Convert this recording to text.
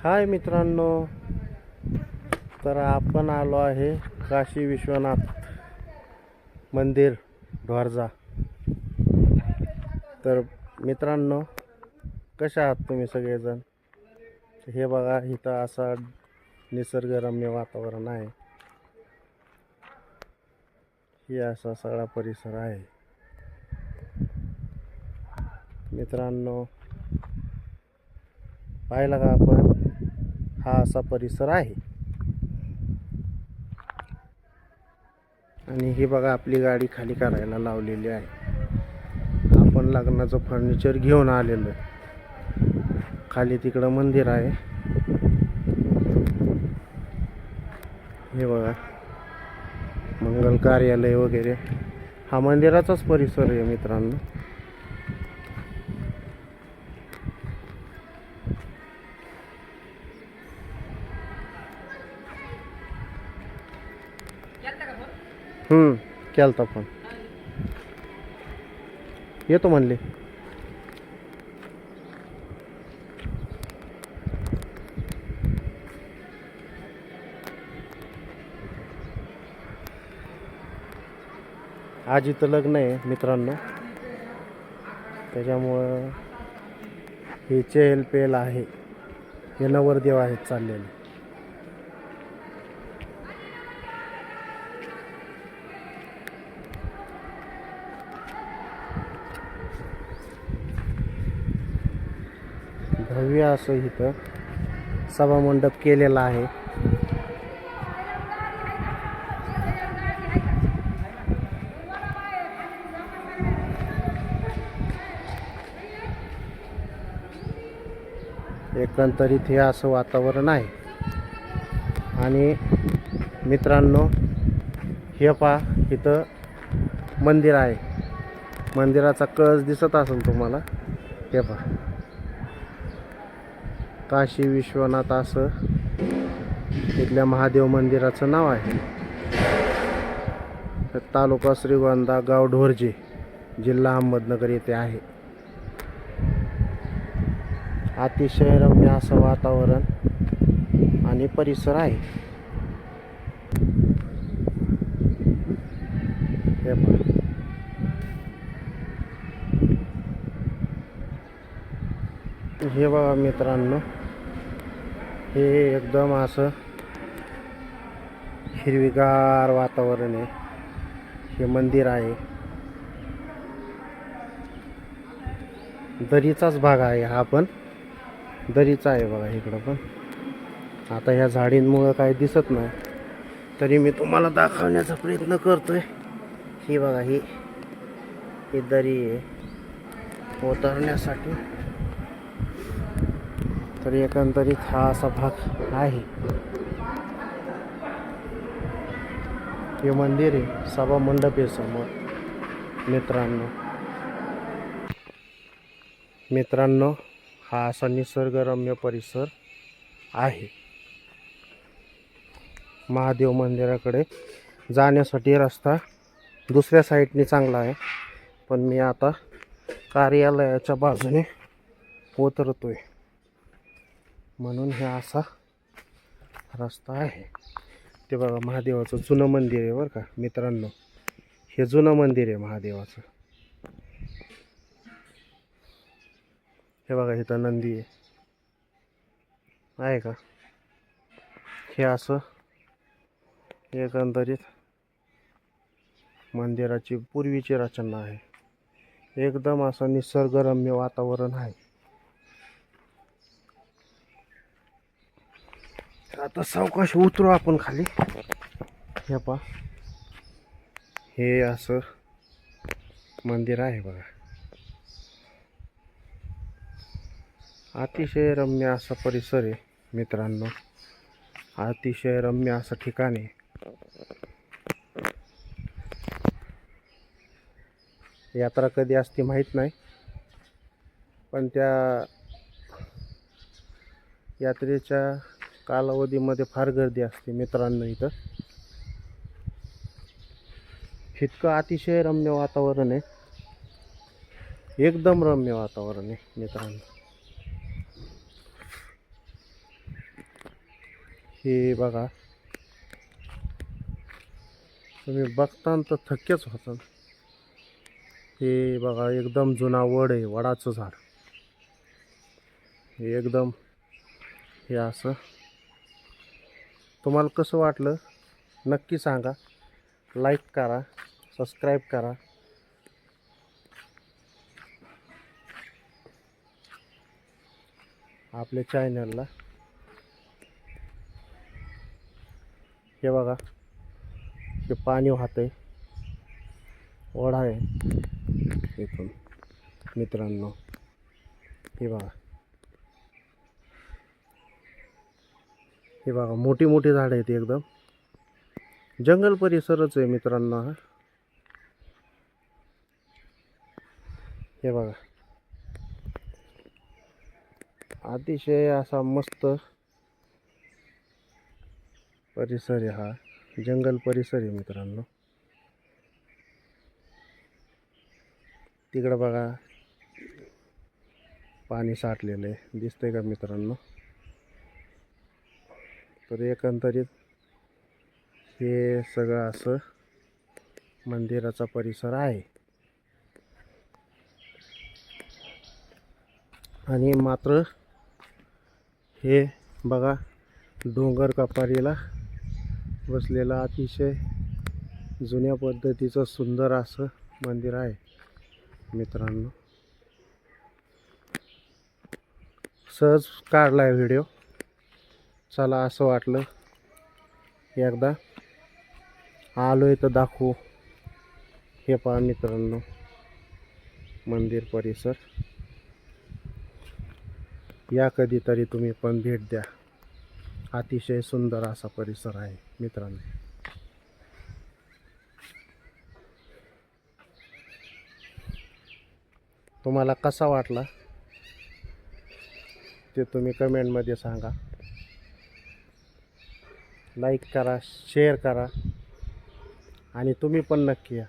हाय मित्रांनो, तर आपण आलो आहे काशी विश्वनाथ मंदिर ढोरजा। तर मित्रांनो, कशा आहात तुम्ही सगळेजण? हे बघा, इथं असा निसर्गरम्य वातावरण आहे। हे असा सगळा परिसर आहे मित्रांनो, पाहिला का आपण? हा असा परिसर आहे। आणि ही बघा, आपली गाडी खाली करायला लावलेली आहे। आपण लग्नाचं फर्निचर घेऊन आलेलो आहे। खाली तिकडं मंदिर आहे, हे बघा, मंगल कार्यालय वगैरे। हा मंदिराचाच परिसर आहे मित्रांनो। केलता पण येतो म्हणले। आज इथं लग्न आहे मित्रांनो, त्याच्यामुळं हे चेहल पेल आहे। हे नवरदेव आहेत चाललेले। भव्य असं इथं सभामंडप केलेला आहे। एकंदरीत हे असं वातावरण आहे। आणि मित्रांनो, हे पहा, इथं मंदिर आहे। मंदिराचा कळस दिसत असेल तुम्हाला, हे पहा, काशी विश्वनाथ असं इथल्या महादेव मंदिराचं नाव आहे। तालुका श्रीगोंदा, गाव ढोरजे, जिल्हा अहमदनगर येथे आहे। अतिशय रम्य असं वातावरण आणि परिसर आहे। हे पहा, हे बघा मित्रांनो, हे एकदम असं हिरवीगार वातावरण आहे। हे मंदिर आहे, दरीचाच भाग आहे हा, पण दरीचा आहे बघा इकडं पण। आता ह्या झाडींमुळं काही दिसत नाही, तरी मी तुम्हाला दाखवण्याचा प्रयत्न करतोय। ही बघा, ही दरी आहे उतरण्यासाठी। तर एकंदरीत हा असा भाग आहे। हे मंदिर आहे, सभा मंडप आहे समोर मित्रांनो, हा असा निसर्गरम्य परिसर आहे। महादेव मंदिराकडे जाण्यासाठी रस्ता दुसऱ्या साईडने चांगला आहे, पण मी आता कार्यालयाच्या बाजूने उतरतोय, म्हणून हे असा रस्ता आहे। ते बघा, महादेवाचं जुनं मंदिर आहे बरं का मित्रांनो। हे जुनं मंदिर आहे महादेवाचं। हे बघा, इथं नंदी आहे का? हे असं एकंदरीत मंदिराची पूर्वीची रचना आहे। एकदम असं निसर्गरम्य वातावरण आहे। आता सावकाश उतरू आपण खाली। हे पहा, हे असं मंदिर आहे बघा। अतिशय रम्य असा परिसर आहे मित्रांनो, अतिशय रम्य असं ठिकाण आहे। यात्रा कधी असते माहीत नाही, पण त्या यात्रेच्या कालावधीमध्ये फार गर्दी असते मित्रांनो। इथं इतकं अतिशय रम्य वातावरण आहे, एकदम रम्य वातावरण आहे मित्रांनो। हे बघा, तुम्ही बघता तर थक्कच होता. हे बघा एकदम जुना वड आहे, वडाचं झाड. हे एकदम हे असं. तुम्हाला कसं वाटलं नक्की सांगा. लाईक करा, सबस्क्राईब करा. आपल्या चॅनलला. हे बघा, हे पाणी वाहतंय, ओढा आहे इथून मित्रांनो. हे बघा, हे बघा मोठी मोठी झाडं आहेत एकदम. जंगल परिसरच आहे मित्रांनो हा. हे बघा, अतिशय असा मस्त परिसर आहे हा. जंगल परिसर आहे मित्रांनो. तिकडं बघा पाणी साठलेलं आहे, दिसतंय का मित्रांनो. तर एकंदरीत हे सगळं असं मंदिराचा परिसर आहे. आणि मात्र हे बघा, डोंगर कपारीला बसलेलं अतिशय जुन्या पद्धतीचं सुंदर असं मंदिर आहे मित्रांनो. सहज काढलाय व्हिडिओ. चला असं वाटलं एकदा आलोय तर दाखवू. हे पहा मित्रांनो, मंदिर परिसर. या कधीतरी तुम्ही पण भेट द्या. अतिशय सुंदर असा परिसर आहे मित्रांनो. तुम्हाला कसा वाटला ते तुम्ही कमेंटमध्ये सांगा. लाईक करा, शेअर करा आणि तुम्ही पण नक्की या.